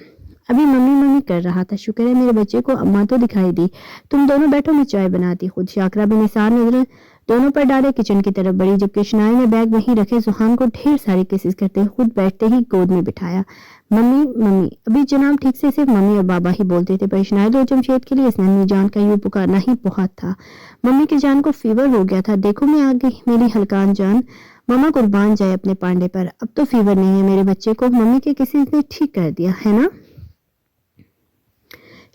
[SPEAKER 2] ابھی ممی ممی کر رہا تھا. شکر ہے میرے بچے کو اماں تو دکھائی دی. تم دونوں بیٹھو میں چائے بناتی خود. شاکرا بھی نثار نظر دونوں پر ڈالے کچن کی طرف بڑھی جبکہ شنائل نے بیگ وہیں رکھے زوہان کو ڈھیر ساری کسز کرتے خود بیٹھتے ہی گود میں بٹھایا. Mummy mummy. ابھی جناب ٹھیک سے صرف ممی اور بابا ہی بولتے تھے پر شنائل اور جمشید کے لیے اس نے امی جان کا یوں پکارنا ہی بہت تھا. ممی کی جان کو فیور ہو گیا تھا. دیکھو میں آ گئی میری ہلکان جان. ماما قربان جائے اپنے پانڈے پر. اب تو فیور نہیں ہے میرے بچے کو. ممی کے کسی نے ٹھیک کر دیا ہے نا.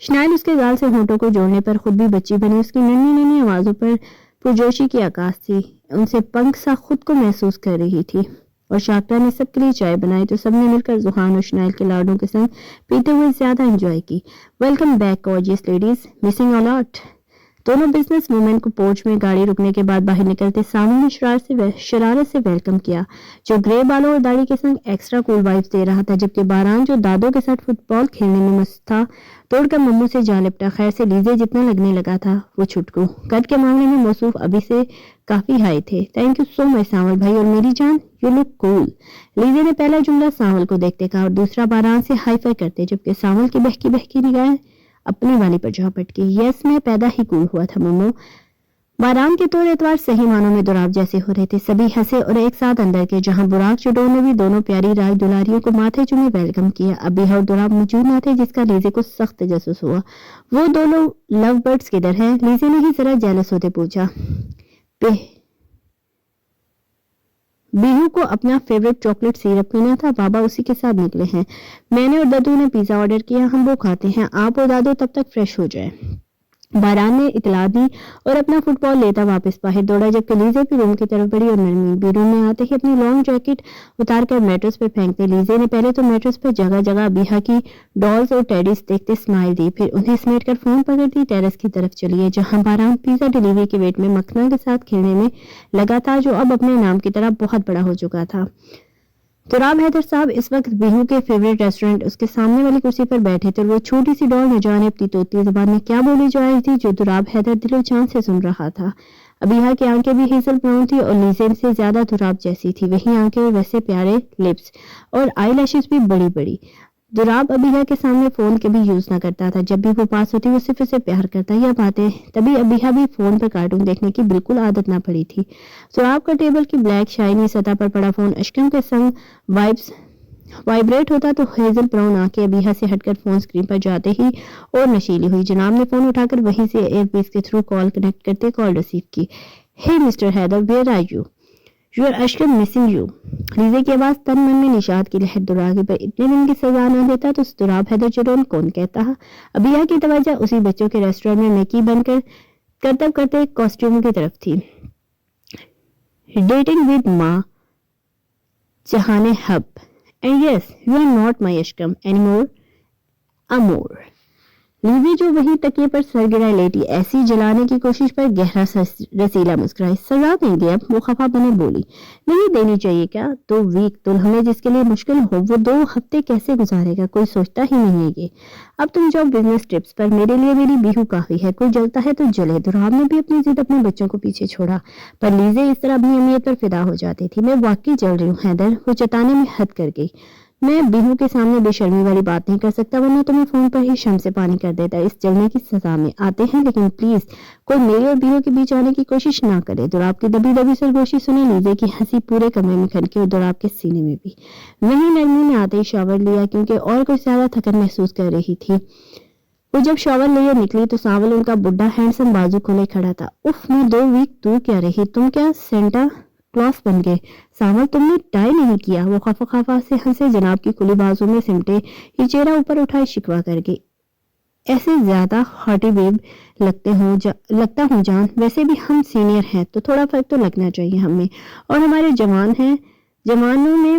[SPEAKER 2] شنائل اس کے گال سے ہونٹوں کو جوڑنے پر خود بھی بچی بنی. اس کی ننھی ننھی آوازوں پر پرجوشی کی عکاس تھی. ان سے پنکھ سا خود کو محسوس کر رہی تھی. اور شاکرا نے سب کے لیے چائے بنائی تو سب نے مل کر زوہان اور شنائل کے لاڈوں کے سنگ پیتے ہوئے زیادہ انجوائے کی. Welcome back gorgeous ladies. Missing a lot. دونوں بزنس وومن کو پورچ میں گاڑی رکنے کے بعد باہر نکلتے سامنے نے شرارت سے ویلکم کیا جو گرے بالوں اور داڑھی کے سنگ ایکسٹرا کول وائبز دے رہا تھا جبکہ باران جو دادوں کے ساتھ فٹ بال کھیلنے میں مست تھا توڑ کر ممو سے جا لپٹا. خیر سے لیزے جتنا لگنے لگا تھا وہ چھٹکو. قد کے معاملے میں موصوف ابھی سے کافی ہائی تھے. تھینک یو سو مچ سانول بھائی اور میری جان یو لک کول. لیزے نے پہلا جملہ سانول کو دیکھتے کہا اور دوسرا باران سے ہائی فائی کرتے جبکہ سانول کی بہکی نگاہیں اپنے والی پر جا پٹکی. یس میں پیدا ہی کول ہوا تھا ممو. باران کے طور اعتبار صحیح معنوں میں دوراب جیسے ہو رہے تھے. سبھی ہنسے اور ایک ساتھ اندر کے جہاں براق چٹور نے بھی دونوں پیاری راج دلاریوں کو ماتھے چومے ویلکم کیا. ابھی اور دوراب موجود نہ تھے جس کا لیزے کو سخت تجسس ہوا. وہ دونوں لو برڈز کدھر ہیں؟ لیزے نے ہی ذرا جیلس ہوتے پوچھا. بیہو کو اپنا فیوریٹ چاکلیٹ سیرپ پینا تھا. بابا اسی کے ساتھ نکلے ہیں. میں نے اور دادو نے پیزا آرڈر کیا. ہم وہ کھاتے ہیں. آپ اور دادو تب تک فریش ہو جائیں. باران نے اطلاع دی اور اپنا فٹ بال لیتا واپس باہر دوڑا جبکہ لیزے بھی روم کی طرف بڑھی اور نرمی بھی. روم میں آتے ہی اپنی لانگ جیکٹ اتار کر میٹرس پر پھینکتے. لیزے نے پہلے تو میٹرس پر جگہ جگہ ابیہا کی ڈالز اور ٹیڈیز دیکھتے اسمائل دی پھر انہیں سمیٹ کر فون پکڑ دی. ٹیرس کی طرف چلی ہے جہاں باران پیزا ڈیلیوری کے ویٹ میں مکھنا کے ساتھ کھیلنے میں لگا تھا جو اب اپنے نام کی طرح بہت بڑا ہو چکا تھا. تراب حیدر صاحب اس وقت بیہو کے فیوریٹ ریسٹورنٹ اس کے سامنے والی کرسی پر بیٹھے تھے اور وہ چھوٹی سی ڈال نہ جانے اپنی طوطی زبان میں کیا بولی جا رہی تھی جو تراب حیدر دل و جان سے سن رہا تھا. ابیہا کی آنکھیں بھی ہیزل براؤن تھی اور لیزے سے زیادہ تراب جیسی تھی. وہی آنکھیں اور ویسے پیارے لپس اور آئی لیشز بھی بڑی بڑی. دراب ابیہا کے سامنے فون کبھی یوز نہ کرتا تھا. جب بھی وہ پاس ہوتی وہ صرف اسے پیار کرتا یا باتیں. تبھی ابیہا بھی فون پر کارٹون دیکھنے کی بالکل عادت نہ پڑی تھی. دراب کا ٹیبل کی بلیک شائنی سطح پر پڑا فون اشکم کے سنگ وائبریٹ ہوتا تو ہیزل براؤن آنکھیں ابیہا سے ہٹ کر فون اسکرین پر جاتے ہی اور نشیلی ہوئی. جناب نے فون اٹھا کر وہیں سے ایئر پیس کے تھرو کال کنیکٹ کرتے کال ریسیو کی. Hey mister Haider where are you? You are اشکم مسنگ یو. لیزے کی آواز تن من میں نشاد کی لہر دراگی پر اتنے دن کی سزا نہ دیتا تو دراب حیدر جرون کون کہتا. ابیہا کی توجہ اسی بچوں کے ریسٹورینٹ میں میکی بن کر کرتب کرتے کاسٹیوم کی طرف تھی. ڈیٹنگ ود ماں جہان حب and yes you are not my اشکم اینی مور امور. لیزے جو وہیں تکیے پر سر گرائے لیٹی ایسی جلانے کی کوشش پر گہرا رسیلا مسکرائی. سزا دیں گے اب؟ وہ خفا بنے بولی. نہیں دینی چاہیے کیا؟ 2 ویک تو ہمیں جس کے لیے مشکل ہو وہ 2 ہفتے کیسے گزارے گا؟ کوئی سوچتا ہی نہیں ہے یہ. اب تم جاؤ بزنس ٹرپس پر. میرے لیے میری بیہو کافی ہے. کوئی جلتا ہے تو جلے. دراب نے بھی اپنی ضد اپنے بچوں کو پیچھے چھوڑا پر لیزے اس طرح اپنی اہمیت پر فدا ہو جاتی تھی. میں واقعی جل رہی ہوں حیدر. وہ چتانے میں حد کر گئی. میں بیہو کے سامنے بے شرمی والی بات نہیں کر سکتا ورنہ تمہیں فون پر ہی شم سے پانی کر دیتا. اس جلنے کی سزا میں آتے ہیں لیکن پلیز کوئی میرے اور بیہو کے بیچ آنے کی کوشش نہ کرے. دراب کی دبی دبی سرگوشی سنے لیزے کی ہنسی پورے کمرے میں کھنکی اور دراب کے سینے میں بھی. وہیں نرمی نے آتے ہی شاور لیا کیونکہ اور کچھ زیادہ تھکن محسوس کر رہی تھی. وہ جب شاور لیے نکلی تو سانول ان کا بڈھا ہینڈسم بازو کھولے کھڑا تھا. اف میں 2 ویک دور کیا رہی. تم کیا سینٹا کلاس بن گئے؟ سانول تم نے ٹائی نہیں کیا. وہ خفا سے ہنسے. جناب کی کھلی بازو میں سمٹے یہ چہرہ اوپر اٹھائے شکوا کر گئی. ایسے زیادہ ہارٹی بیب لگتا ہوں جان. ویسے بھی ہم سینئر ہیں تو تھوڑا فرق تو لگنا چاہیے ہمیں اور ہمارے جوانوں میں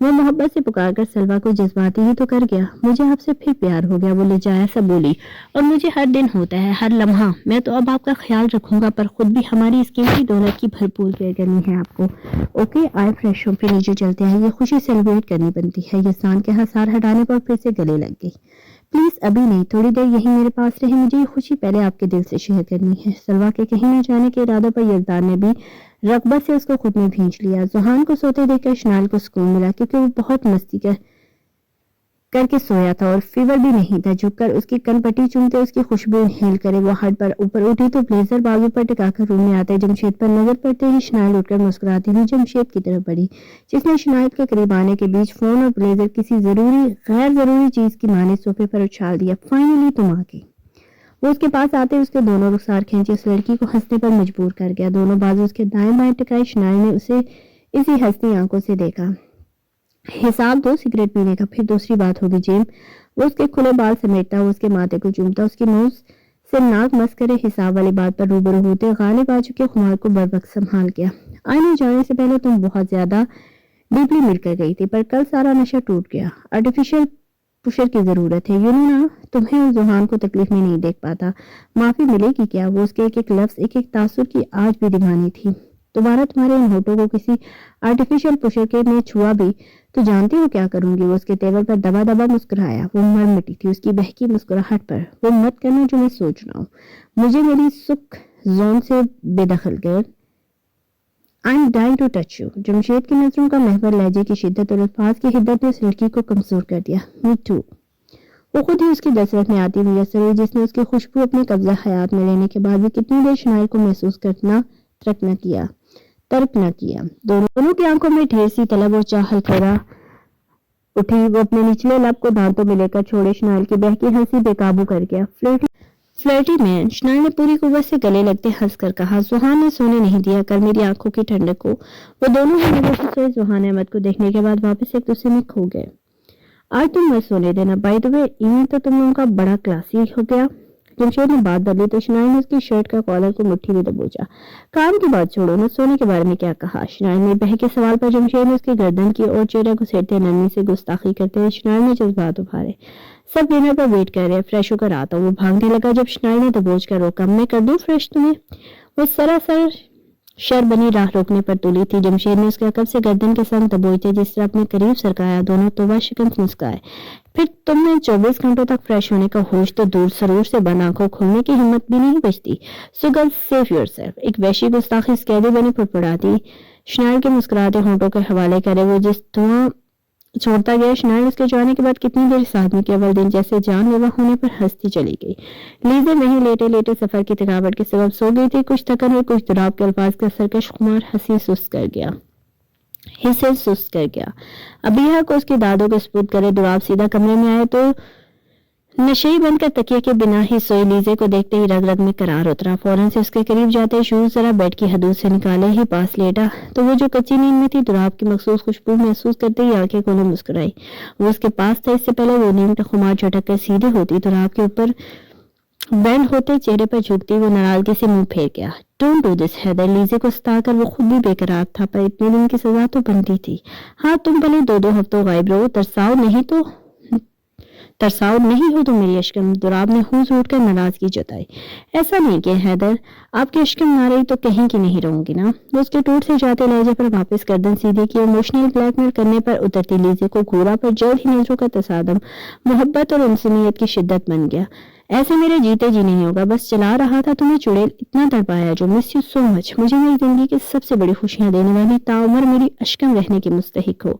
[SPEAKER 2] وہ محبت سے پکار کر سلوا کو جذباتی ہی تو کر گیا. مجھے آپ سے پھر پیار ہو گیا, وہ لجایا سا بولی, اور مجھے ہر دن ہوتا ہے, ہر لمحہ. میں تو اب آپ کا خیال رکھوں گا, پر خود بھی ہماری اس قیمتی دولت کی بھرپور کیئر کرنی ہے آپ کو. اوکے, آئے فریش ہو, پھر نیچے چلتے ہیں. یہ خوشی سیلیبریٹ کرنی بنتی ہے. یسان کے حسار ہٹانے پر پھر سے گلے لگ گئی. پلیز ابھی نہیں, تھوڑی دیر یہی میرے پاس رہے, مجھے یہ خوشی پہلے آپ کے دل سے شیئر کرنی ہے. سلوا کے کہیں نہ جانے کے ارادوں پر یزدان نے بھی رغبت سے اس کو خود میں بھینچ لیا. زحان کو سوتے دیکھ کر شنال کو سکون ملا, کیونکہ وہ بہت مستی کر کے سویا تھا اور فیور بھی نہیں تھا. جھک کر اس کی کن پٹی چومتے اس کی خوشبو انہیل کرے وہ ہٹ پر اوپر اٹھی تو بلیزر بازو پر ٹکا کر روم میں آتے جمشید پر نظر پڑتے ہی شنال اٹھ کر مسکراتی ہوئی جمشید کی طرف بڑھی, جس نے شنال کے قریب آنے کے بیچ فون اور بلیزر کسی غیر ضروری چیز کی مانے صوفے پر اچھال دیا. فائنلی تم آ گئی. وہ اس کے پاس آتے اس کے دونوں رخسار کھینچے اس لڑکی کو ہنسنے پر مجبور کر گیا. دونوں بازو اس کے دائیں بائیں ٹکائے. شنال نے اسے اسی ہنستی آنکھوں سے دیکھا. حساب دو سگریٹ پینے کا, پھر دوسری بات ہوگی جیم. وہ اس کے کھلے بال سمیٹتا, وہ اس کے ماتھے کو چومتا, اس کی منہ سے ناک مس کرے. حساب والی بات پر روبرو ہوتے غالب آ چکے خمار کو بر وقت سنبھال گیا. آنے جانے سے پہلے تم بہت زیادہ ڈیپلی مل کر گئی تھی, پر کل سارا نشہ ٹوٹ گیا. آرٹیفیشل پشر کی ضرورت ہے, نا تمہیں اور زحان کو تکلیف میں نہیں دیکھ پاتا. معافی ملے گی کیا؟ وہ اس کے ایک ایک لفظ ایک ایک تاثر کی آج بھی دیوانی تھی. دوبارہ تمہارے ان ہونٹوں کو کسی آرٹیفیشل پشر کے میں چھوا بھی تو جانتی ہو کیا کروں گی. وہ اس کے ٹیبل پر دبا دبا مسکرایا. وہ مر مٹی تھی اس کی بہکی مسکراہٹ پر. وہ مت کرنا جو میں سوچ رہا ہوں, مجھے میری سکھ زون سے بے دخل کر. I am dying to touch you. Jamshed کی نظروں کا محور لہجے کی شدت اور الفاظ کی حدت نے اس لڑکی کو کمزور کر دیا. Me too. وہ خود ہی اس کی دسترس میں آتی میسر ہوئی, جس نے اس کی خوشبو اپنے قبضہ حیات میں لینے کے بعد بھی کتنی دیر شنال کو محسوس کرنا ترک نہ کیا. دونوں کی آنکھوں میں ڈھیر سی طلب اور چاہل کرا اٹھی. وہ اپنے نچلے لب کو دانتوں میں لے کر چھوڑے. شنال کی بہکی ہنسی بے قابو کر گیا. فلرٹی مین. شنال نے پوری قوت سے گلے لگتے ہنس کر کہا. زحان نے سونے نہیں دیا کر میری آنکھوں کی ٹھنڈک کو. وہ دونوں ہی نظر سے سوئے. زحان احمد کو دیکھنے کے بعد واپس ایک دوسرے میں کھو گئے. آج تم مت سونے دینا. بائی دا وے, ایون تو تم لوگوں کا بڑا کلاسی ہو گیا. جمشید نے بات بدلی تو شنال نے اس کی شرٹ کا کالر کو مٹھی میں دبوچا. کام کی بات چھوڑو, نہ سونے کے بارے میں کیا کہا. شنال نے بہکے سوال پر جمشید نے اس کی گردن کی اور چہرہ کو سیرتے نرمی سے گستاخی کرتے ہوئے شنال نے جذبات ابھارے. سب ڈنر پر ویٹ کر رہے, فریش ہو کر آتا ہوں. وہ بھاگنے لگا جب شنال نے دبوچ کر روکا. میں کر دوں فریش تمہیں؟ وہ سراسر شر بنی راہ روکنے پر تلی تھی. جمشید نے اس کے عقب سے گردن کے سنگ دبوچتے جس طرح اپنے قریب سرکایا. دونوں توبہ شکنس مسکرائے. پھر تم نے 24 گھنٹوں تک فریش ہونے کا ہوش تو دور سرور سے بند آنکھوں کھولنے کی ہمت بھی نہیں بچتی. سو گرل سیو یور سیلف. ایک وحشی گستاخی اس قیدی بنی پڑپڑاتی شنال کے مسکراتے ہونٹوں کے حوالے کرے. وہ جس دھواں چھوڑتا گیا. شنال اس کے جانے کے بعد کتنی دیر اس آدمی کے اول دن جیسے جان لیوا ہونے پر ہنستی چلی گئی. لیزر وہیں لیٹے لیٹے سفر کی تھکاوٹ کے سبب سو گئی تھی. کچھ تھکن اور کچھ دھڑاپ کے الفاظ کا سرکش خمار ہنسی سست کر گیا. ابیہ کو اس کی دادوں کے سپرد کرے دعاب سیدھا کمرے میں آئے تو نشئی بن کر تکیے کے بنا ہی سوئی. لیزے کو دیکھتے ہی رگ رگ میں قرار اترا. فوراً سے اس کے قریب جاتے شوز ذرا بیڈ کی حدود سے نکالے ہی پاس لیٹا تو وہ جو کچی نیند میں تھی دعاب کی مخصوص خوشبو محسوس کرتے ہی آنکھیں کھولے مسکرائی. وہ اس کے پاس تھا. اس سے پہلے وہ نیند کا خمار جھٹک کر سیدھے ہوتی دعاب کے اوپر بینڈ ہوتے چہرے پر جھکتی وہ ناراضگی سے منہ پھیر گیا. Don't do this ہیدر. لیزے کو ستا کر وہ خود بھی بے قرار تھا, پر اتنے دن کی سزا تو بنتی تھی. ہاں تم بھلے 2 ہفتوں غائب رہو, ترساؤ نہیں ہو تو میری اشکم. دوراب نے ہوش اٹھ کر ناراضگی جتائی. ایسا نہیں کہ حیدر, آپ کی اشکم نہ رہی تو کہیں کی نہیں رہوں گی نا. وہ اس کے ٹوٹ سے جاتے لہجے پر واپس گردن سیدھی کی. ایموشنل بلیک میل کرنے پر اترتی لیزے کو گھورا پر جلد ہی نظروں کا تصادم محبت اور انسانیت کی شدت بن گیا. ایسے میرے جیتے جی نہیں ہوگا, بس چلا رہا تھا تمہیں چڑیل اتنا تڑپایا جو مس یو سو مچ. مجھے میری زندگی کی سب سے بڑی خوشیاں دینے والی تاعمر میری اشکم رہنے کی مستحق ہو.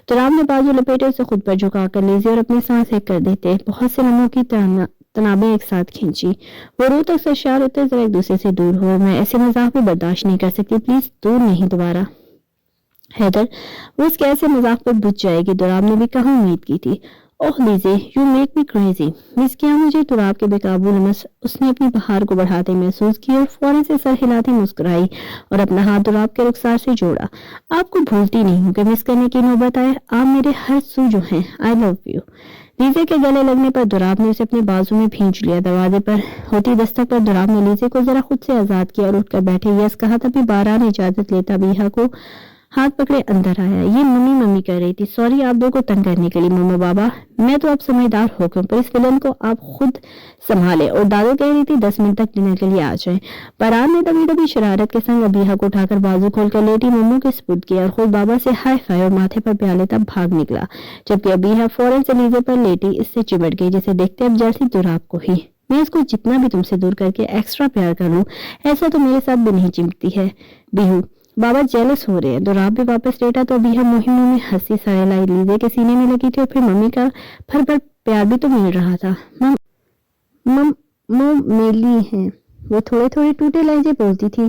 [SPEAKER 2] تو رام نے بازو لپیٹے اسے خود پر جھکا کر لیزے اور اپنے سانس ایک کر دیتے بہت سے لمحوں کی تنابیں ایک ساتھ کھینچی. وہ رو تک سرشار ہوتے ذرا ایک دوسرے سے دور ہو. میں ایسے مذاق بھی برداشت نہیں کر سکتی, پلیز دور نہیں دوبارہ. حیدر, وہ اس کے ایسے مذاق پر بجھ جائے گی دوراب نے بھی کہاں امید کی تھی. اوہ لیزے, یو میک می کریزی. مس کیا مجھے. دوراب کے بے قابو لمس اس نے اپنی بہار کو بڑھاتے محسوس کی اور فوراً سے سر ہلاتی مسکرائی اور اپنا ہاتھ دوراب کے رخسار سے جوڑا. آپ کو بھولتی نہیں ہوں کہ مس کرنے کی نوبت آئے. آپ میرے ہر سو جو ہیں. آئی لو یو. لیزے کے گلے لگنے پر دوراب نے اسے اپنے بازو میں بھینچ لیا. دروازے پر ہوتی دستک پر دوراب نے لیزے کو ذرا خود سے آزاد کیا اور اٹھ کر بیٹھے. یس کہا تبھی باران اجازت لیتا بیہا کو ہاتھ پکڑے اندر آیا. یہ ممی ممی کر رہی تھی. سوری آپ دو کو تنگ کرنے کے لیے مما بابا, میں تو اب سمجھدار ہو گیا ہوں, پر اس ولن کو آپ خود سنبھالے. اور دادو کہہ رہی تھی 10 منٹ تک ڈنر کے لیے آ جائیں. پران نے تبھی تبھی شرارت کے سنگ ابیحہ کو اٹھا کر بازو کھول کر لیٹی ممو کے سپرد کیا اور خود بابا سے ہائے فائے اور ماتھے پر پیالے تب بھاگ نکلا, جبکہ ابیحہ فوراً سے لیزے پر لیٹی اس سے چمٹ گئی جسے دیکھتے اب جیسی دوراب کو ہی. میں اس کو جتنا بھی تم سے دور کر کے ایکسٹرا پیار کر لوں ایسا تو میرے ساتھ بھی نہیں چمٹتی ہے بیہو. بابا جیلس ہو رہے ہیں. دوراب بھی واپس لیٹا تو ابیحہ مہموں میں ہنسی سڑے لائی لیزے کے سینے میں لگی تھی اور پھر ممی کا پھر پیار بھی تو مل رہا تھا. میلی ہیں. وہ تھوڑے تھوڑے ٹوٹے لہجے بولتی تھی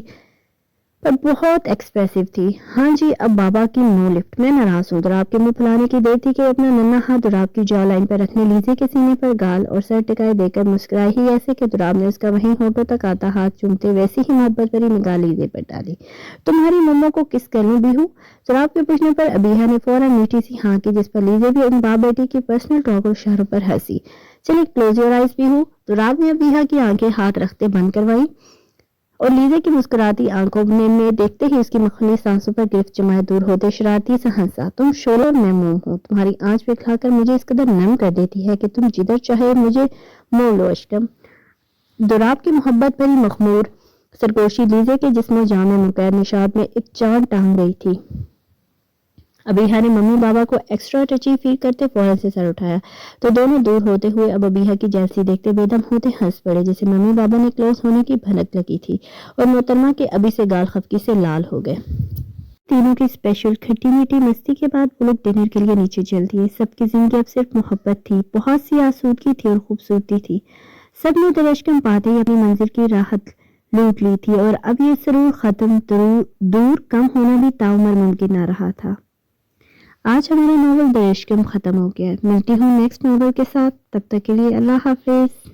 [SPEAKER 2] پر بہت ایکسپریسو تھی. ہاں جی اب بابا کی نو لفٹ. میں ناراض ہوں. دوراب کے منہ پھلانے کی دیر تھی کہ اپنا ننھا ہاتھ دوراب کی جا لائن پر رکھنے لیزے کے سینے پر گال اور سر ٹکائے دے کر مسکرائی ہی ایسے کہ دوراب نے اس کا وہیں ہونٹوں تک آتا ہاتھ چومتے ویسی ہی محبت بھری نگاہ لیزے پر ڈالی. تمہاری مما کو کس کر لوں بیہو؟ دوراب کے پوچھنے پر ابیحہ نے فوراً میٹھی سی ہاں کی, جس پر لیزے بھی ان باپ بیٹی کی پرسنل ٹاک اور اشاروں پر ہنسی. چلیے کلوز یور آئیز بیہو. دوراب نے ابیحہ کی آنکھیں ہاتھ رکھتے بند کروائی اور لیزے کی مسکراتی آنکھوں میں دیکھتے ہی اس کی مخملی سانسوں پر گرفت جمائے دور ہوتے شرارتی سے ہنسا. تم شولو میں موم ہو. تمہاری آنچ پہ کھا کر مجھے اس قدر نم کر دیتی ہے کہ تم جدھر چاہے مجھے مول لو اشکم. دوراب کی محبت بھری مخمور سرگوشی لیزے کے جسم و جان میں مقید نشاط میں ایک چاند ٹانگ گئی تھی. ابیحہ نے ممی بابا کو ایکسٹرا ٹچی فیل کرتے فوراً سے سر اٹھایا تو دونوں دور ہوتے ہوئے اب ابیحہ کی جیلسی دیکھتے بے دم ہوتے ہنس پڑے جسے ممی بابا نے کلوز ہونے کی بھنک لگی تھی اور محترمہ کے ابھی سے گال خفکی سے لال ہو گئے. تینوں کی اسپیشل کھٹی میٹھی مستی کے بعد وہ لوگ ڈنر کے لیے نیچے چل دیے. سب کی زندگی اب صرف محبت تھی. بہت سی آسودگی تھی اور خوبصورتی تھی. سب نے درشکم پاتے ہی اپنی منزل کی راحت لوٹ لی تھی اور اب یہ سرور ختم دور کم ہونا بھی تاعمر ممکن نہ رہا تھا. آج ہمارا ناول درشکم ختم ہو گیا. ملتی ہوں نیکسٹ ناول کے ساتھ. تب تک کے لیے اللہ حافظ.